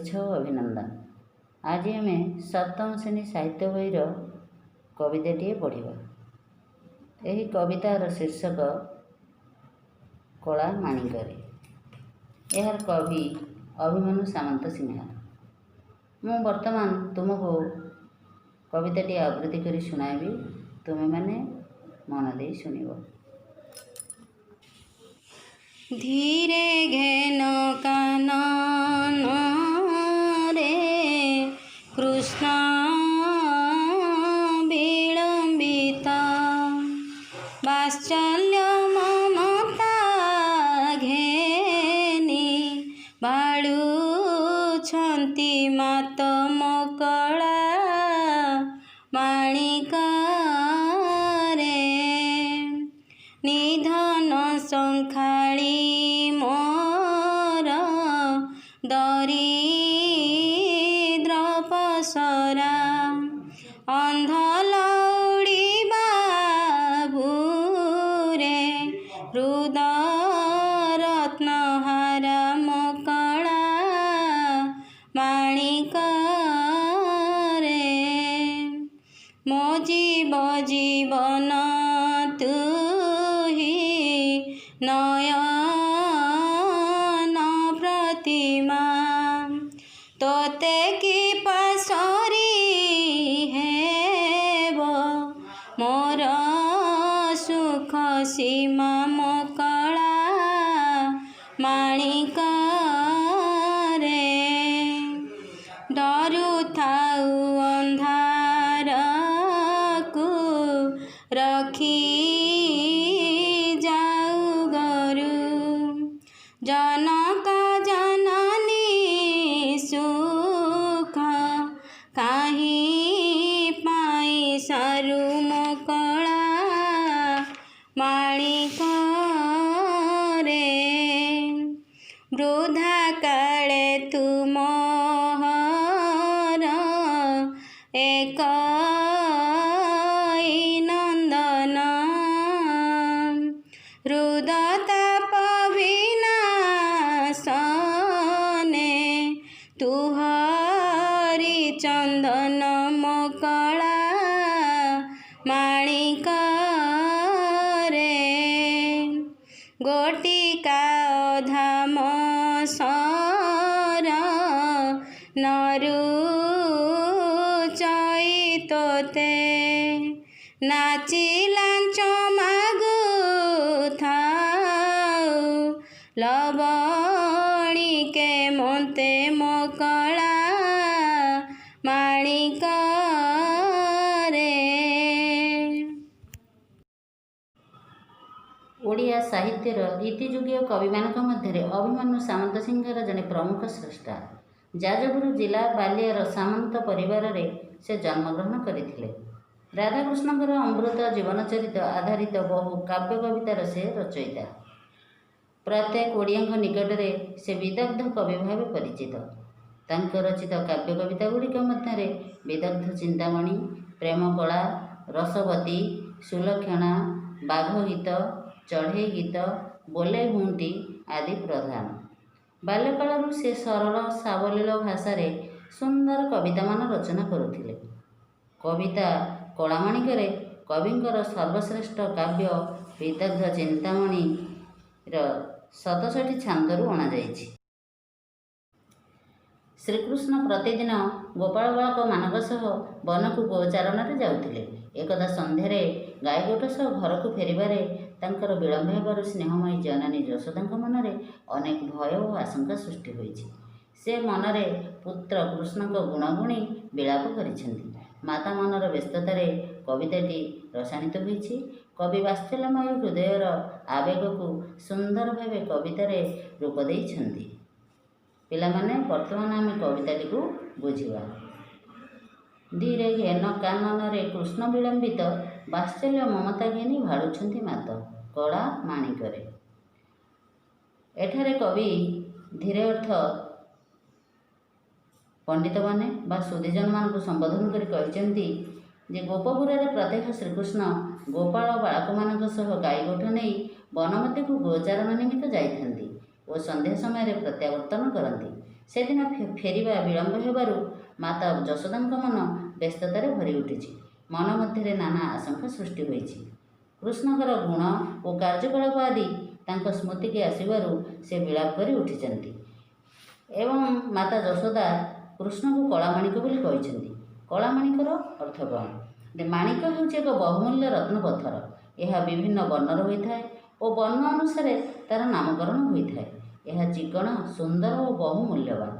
शुभेच्छा और अभिनंदन। आज आम सप्तम श्रेणी साहित्य बहीर कविताटीए पढ़ा। यही कवितार शीर्षक कला माणिकरे। यार कवि अभिमन्यु सामंत सिंह। मु वर्तमान तुमको कविताटी आवृत्ति कर शुणाइबी, तुमे माने मन दे शुणिब। धीरे घेन कानन रे कृष्ण विलंबिता, वात्सल्य ममता घेनी बाळुछंती मात मकळा माणिका रे। निधन संखाळी मोर दरिद्र पसरा, अंध लौड़िबा भूरे हृद रत्नहारा मकळा माणिका रे। मो जीव जीवन नयन प्रतिमा, तोते की पासरी हेब मोर सुख सीमा मकळा माणिका रे। डरू थाऊ अंधार को रखी जनक जननी सुख काहीं पाई सारू मकळा माणिका रे। वृद्धा काले तुमहर एक नंदन, हृदता तुहरी चंदन मकळा माणिका रे। गोटिका धाम सर नरु चैतोते, नाचिलांच मागु थाऊ लवणिके मोते मकळा माणिका रे। ओडिया साहित्यर इतिजुगीय कविमानक मध्य अभिमन्यु सामंत सिंहर जड़े प्रमुख स्रष्टा। जाजपुर जिला बालियार सामंत परिवार रे से जन्मग्रहण करथिले। राधाकृष्णकर अमृत जीवनचरित आधारित बहु काव्य कवितार से रचयिता। प्रत्येक ओडिया निकट में से विदग्ध कवि भाव परिचित। तांको रचित काव्य कविता गुड़िक मध्य विदग्ध चिंतामणि, प्रेमकला, रसवती, सुलक्षणा, बाघ गीत, चढ़ई गीत, बोले हुंटी आदि प्रधान। बाल्यकालू से सरल सावलील भाषा सुंदर कविता मान रचना करुथिले। कविता कला माणिकरे कविंकर सर्वश्रेष्ठ काव्य विदग्ध चिंतामणि 67 छांदरू अणा जाइछि। श्रीकृष्ण प्रतिदिन गोपाल बालक मानक सह वन को गोचारण जाउथिले। एकदा संध्यारे गाय गोट सह घर को फेरिबारे तांकर विलंब हेबारु स्नेहमयी जननी यशोदांक मनरे अनेक भय और आशंका सृष्टि होइछि। से मनरे पुत्र कृष्णक गुणगुणी विलाप करिसेंति। माता मनर व्यस्ततार कविताटी रसायित होइछि। कवि वात्सल्यमय हृदयर आवेग को सुंदर भाव कवितार रूप देइछंती। पिलामाने वर्तमान आम कविताटी को बुझिबा। धीरे घेन कानन रे कृष्ण विलंबित, वात्सल्य ममता घेनी भाड़ुछंती मात कला माणिकरे। एठारे कवि धीरे अर्थ पंडित माने बा सुधीजन मान को संबोधन कर कहते जे गोपपुर प्रत्येक श्रीकृष्ण गोपाल बालक मान सह गाई गोठ नहीं वनमती को गोचारण निमित्त जाइथांती और संध्या समय प्रत्यावर्तन करती। ସେଦିନ ଫେରିବା ବିଳମ୍ବ ହେବାରୁ ମାତା ଯଶୋଦାଙ୍କ ମନ ବ୍ୟସ୍ତତାରେ ଭରି ଉଠିଛି। ମନ ମଧ୍ୟରେ ନାନା ଆଶଙ୍କା ସୃଷ୍ଟି ହୋଇଛି। କୃଷ୍ଣଙ୍କର ଗୁଣ ଓ କାର୍ଯ୍ୟକଳାପ ଆଦି ତାଙ୍କ ସ୍ମୃତିକି ଆସିବାରୁ ସେ ବିଳାପ କରି ଉଠିଛନ୍ତି ଏବଂ ମାତା ଯଶୋଦା କୃଷ୍ଣଙ୍କୁ କଳାମାଣିକ ବୋଲି କହିଛନ୍ତି। କଳାମାଣିକର ଅର୍ଥ କ'ଣ? ମାଣିକ ହେଉଛି ଏକ ବହୁମୂଲ୍ୟ ରତ୍ନ ପଥର। ଏହା ବିଭିନ୍ନ ବର୍ଣ୍ଣର ହୋଇଥାଏ ଓ ବର୍ଣ୍ଣ ଅନୁସାରେ ତା'ର ନାମକରଣ ହୋଇଥାଏ। ଏହା ଚିକ୍କଣ, ସୁନ୍ଦର ଓ ବହୁ ମୂଲ୍ୟବାନ।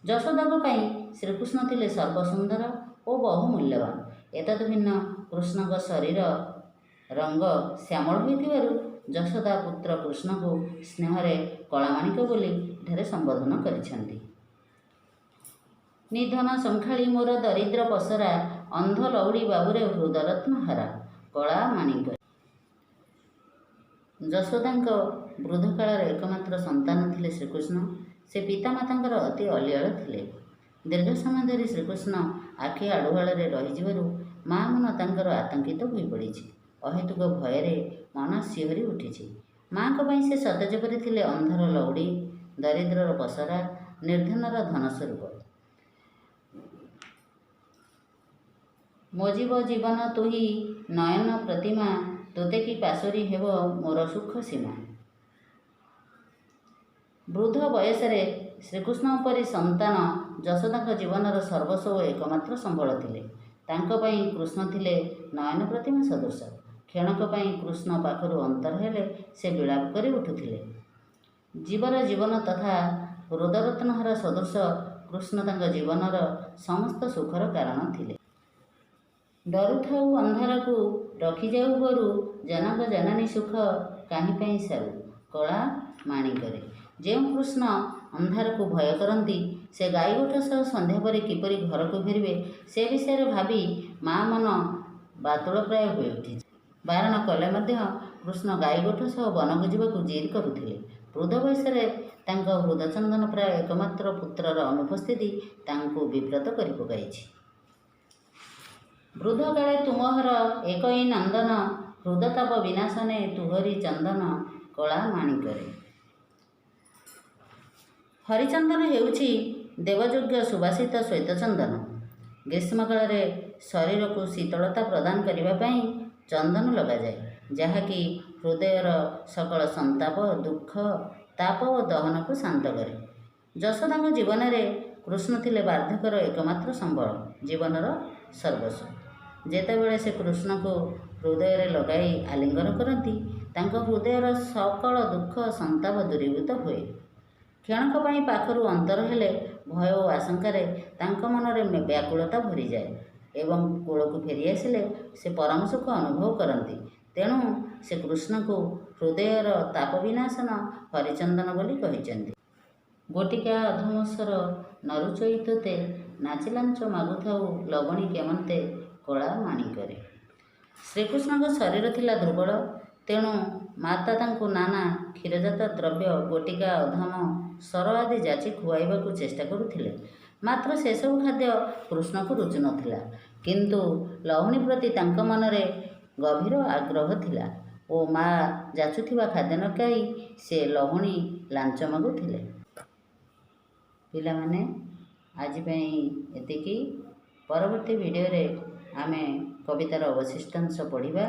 ଯଶୋଦାଙ୍କ ପାଇଁ ଶ୍ରୀକୃଷ୍ଣ ଥିଲେ ସର୍ବସୁନ୍ଦର ଓ ବହୁ ମୂଲ୍ୟବାନ। ଏତଦ୍ ଭିନ୍ନ କୃଷ୍ଣଙ୍କ ଶରୀର ରଙ୍ଗ ଶ୍ୟାମଳ ହୋଇଥିବାରୁ ଯଶୋଦା ପୁତ୍ର କୃଷ୍ଣଙ୍କୁ ସ୍ନେହରେ କଳାମାଣିକ ବୋଲି ଏଠାରେ ସମ୍ବୋଧନ କରିଛନ୍ତି। ନିଧନ ସଂଖାଳି ମୋର ଦରିଦ୍ର ପସରା, ଅନ୍ଧ ଲଉଡ଼ି ବାବୁରେ ହୃଦରତ୍ନ ହାରା, କଳା ମାଣିକ। ଯଶୋଦାଙ୍କ ବୃଦ୍ଧକାଳର ଏକମାତ୍ର ସନ୍ତାନ ଥିଲେ ଶ୍ରୀକୃଷ୍ଣ। ସେ ପିତାମାତାଙ୍କର ଅତି ଅଲିଅଳ ଥିଲେ। ଦୀର୍ଘ ସମୟ ଧରି ଶ୍ରୀକୃଷ୍ଣ ଆଖି ଆଢ଼ୁଆଳରେ ରହିଯିବାରୁ ମା' ମନ ତାଙ୍କର ଆତଙ୍କିତ ହୋଇପଡ଼ିଛି। ଅହେତୁକ ଭୟରେ ମନ ଶିହରି ଉଠିଛି। ମା'ଙ୍କ ପାଇଁ ସେ ସତେ ଯେପରି ଥିଲେ ଅନ୍ଧର ଲଉଡ଼ି, ଦରିଦ୍ରର ପସରା, ନିର୍ଧନର ଧନସ୍ୱରୂପ। ମୋଜିବ ଜୀବନ ତୁହି ନୟନ ପ୍ରତିମା, ତୋତେ କି ପାଶୋରି ହେବ ମୋର ସୁଖ ସୀମା। ବୃଦ୍ଧ ବୟସରେ ଶ୍ରୀକୃଷ୍ଣଙ୍କ ପରି ସନ୍ତାନ ଯଶୋଦାଙ୍କ ଜୀବନର ସର୍ବସ୍ୱ ଓ ଏକମାତ୍ର ସମ୍ବଳ ଥିଲେ। ତାଙ୍କ ପାଇଁ କୃଷ୍ଣ ଥିଲେ ନୟନ ପ୍ରତିମା ସଦୃଶ। କ୍ଷଣକ ପାଇଁ କୃଷ୍ଣ ପାଖରୁ ଅନ୍ତର ହେଲେ ସେ ବିଳାପ କରି ଉଠୁଥିଲେ। ଜୀବର ଜୀବନ ତଥା ହୃଦରତ୍ନହାର ସଦୃଶ କୃଷ୍ଣ ତାଙ୍କ ଜୀବନର ସମସ୍ତ ସୁଖର କାରଣ ଥିଲେ। ଡରୁଥାଉ ଅନ୍ଧାରକୁ ରଖିଯାଉ ଗୋରୁ, ଜନକ ଜନନୀ ସୁଖ କାହିଁ ପାଇଁ ସାରୁ, କଳା ମାଣିକରେ। ଯେଉଁ କୃଷ୍ଣ ଅନ୍ଧାରକୁ ଭୟ କରନ୍ତି, ସେ ଗାଈଗୋଠ ସହ ସନ୍ଧ୍ୟା ପରେ କିପରି ଘରକୁ ଫେରିବେ ସେ ବିଷୟରେ ଭାବି ମା' ମନ ବାତୁଳ ପ୍ରାୟ ହୋଇଉଠିଛି। ବାରଣ କଲେ ମଧ୍ୟ କୃଷ୍ଣ ଗାଈଗୋଠ ସହ ବନକୁ ଯିବାକୁ ଜିଦ୍ କରୁଥିଲେ। ବୃଦ୍ଧ ବୟସରେ ତାଙ୍କ ହୃଦଚନ୍ଦନ ପ୍ରାୟ ଏକମାତ୍ର ପୁତ୍ରର ଅନୁପସ୍ଥିତି ତାଙ୍କୁ ବିବ୍ରତ କରି ପକାଇଛି। ବୃଦ୍ଧକାଳେ ତୁମହର ଏକଇ ନନ୍ଦନ, ହୃଦତାପ ବିନାଶନେ ତୁହରି ଚନ୍ଦନ, କଳା ମାଣିକରେ। ହରିଚନ୍ଦନ ହେଉଛି ଦେବଯୋଗ୍ୟ ସୁବାସିତ ଶ୍ୱେତଚନ୍ଦନ। ଗ୍ରୀଷ୍ମକାଳରେ ଶରୀରକୁ ଶୀତଳତା ପ୍ରଦାନ କରିବା ପାଇଁ ଚନ୍ଦନ ଲଗାଯାଏ, ଯାହାକି ହୃଦୟର ସକଳ ସନ୍ତାପ, ଦୁଃଖ, ତାପ ଓ ଦହନକୁ ଶାନ୍ତ କରେ। ଯଶୋଦାଙ୍କ ଜୀବନରେ କୃଷ୍ଣ ଥିଲେ ବାର୍ଦ୍ଧକ୍ୟର ଏକମାତ୍ର ସମ୍ବଳ, ଜୀବନର ସର୍ବସ୍ୱ। ଯେତେବେଳେ ସେ କୃଷ୍ଣଙ୍କୁ ହୃଦୟରେ ଲଗାଇ ଆଲିଙ୍ଗନ କରନ୍ତି, ତାଙ୍କ ହୃଦୟର ସକଳ ଦୁଃଖ ସନ୍ତାପ ଦୂରୀଭୂତ ହୁଏ। କ୍ଷଣକ ପାଇଁ ପାଖରୁ ଅନ୍ତର ହେଲେ ଭୟ ଓ ଆଶଙ୍କାରେ ତାଙ୍କ ମନରେ ବ୍ୟାକୁଳତା ଭରିଯାଏ ଏବଂ କୂଳକୁ ଫେରିଆସିଲେ ସେ ପରମ ସୁଖ ଅନୁଭବ କରନ୍ତି। ତେଣୁ ସେ କୃଷ୍ଣଙ୍କୁ ହୃଦୟର ତାପ ବିନାଶନ ହରିଚନ୍ଦନ ବୋଲି କହିଛନ୍ତି। ଗୋଟିକା ଅଧମସ୍ୱର ନରୁଚଇ ତୋତେ, ନାଚିଲାଞ୍ଚ ମାଗୁଥାଉ ଲବଣୀ କେମନ୍ତେ, କଳା ମାଣିକରେ। ଶ୍ରୀକୃଷ୍ଣଙ୍କ ଶରୀର ଥିଲା ଦୁର୍ବଳ, ତେଣୁ ମାତା ତାଙ୍କୁ ନାନା କ୍ଷୀରଜାତ ଦ୍ରବ୍ୟ, ଗୋଟିକା, ଅଧମ, ସର ଆଦି ଯାଚି ଖୁଆଇବାକୁ ଚେଷ୍ଟା କରୁଥିଲେ। ମାତ୍ର ସେସବୁ ଖାଦ୍ୟ କୃଷ୍ଣକୁ ରୁଚୁନଥିଲା। କିନ୍ତୁ ଲହୁଣୀ ପ୍ରତି ତାଙ୍କ ମନରେ ଗଭୀର ଆଗ୍ରହ ଥିଲା ଓ ମା' ଯାଚୁଥିବା ଖାଦ୍ୟ ନ ଖାଇ ସେ ଲହୁଣୀ ଲାଞ୍ଚ ମାଗୁଥିଲେ। ପିଲାମାନେ, ଆଜି ପାଇଁ ଏତିକି। ପରବର୍ତ୍ତୀ ଭିଡ଼ିଓରେ ଆମେ କବିତାର ଅବଶିଷ୍ଟାଂଶ ପଢ଼ିବା।